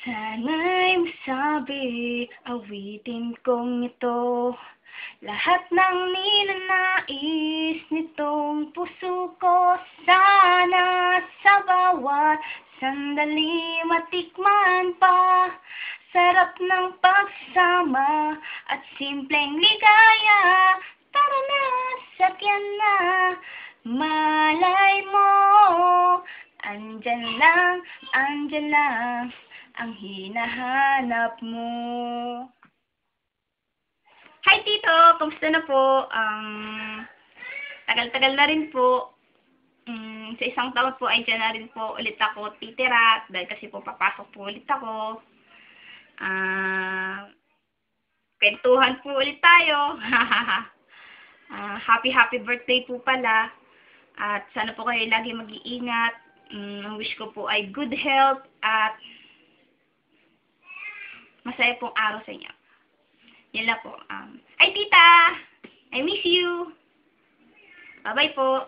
Sana'y masabi, awitin kong ito, lahat ng ninanais nitong puso ko. Sana sa bawat sandali matikman pa, sarap ng pagsama at simpleng ligaya. Tara na, sakyan na, malay mo, andyan lang ang hinahanap mo. Hi Tito, kamusta na po? Tagal-tagal na rin po. Sa isang taon po ay dyan na rin po ulit ako titira dahil kasi po papasok po ulit ako. Kwentuhan po ulit tayo. Happy birthday po pala. At sana po kayo lagi mag-iingat. Ang wish ko po ay good health at masaya pong araw sa inyo. Yan lang po. Ay, tita! I miss you! Bye-bye po!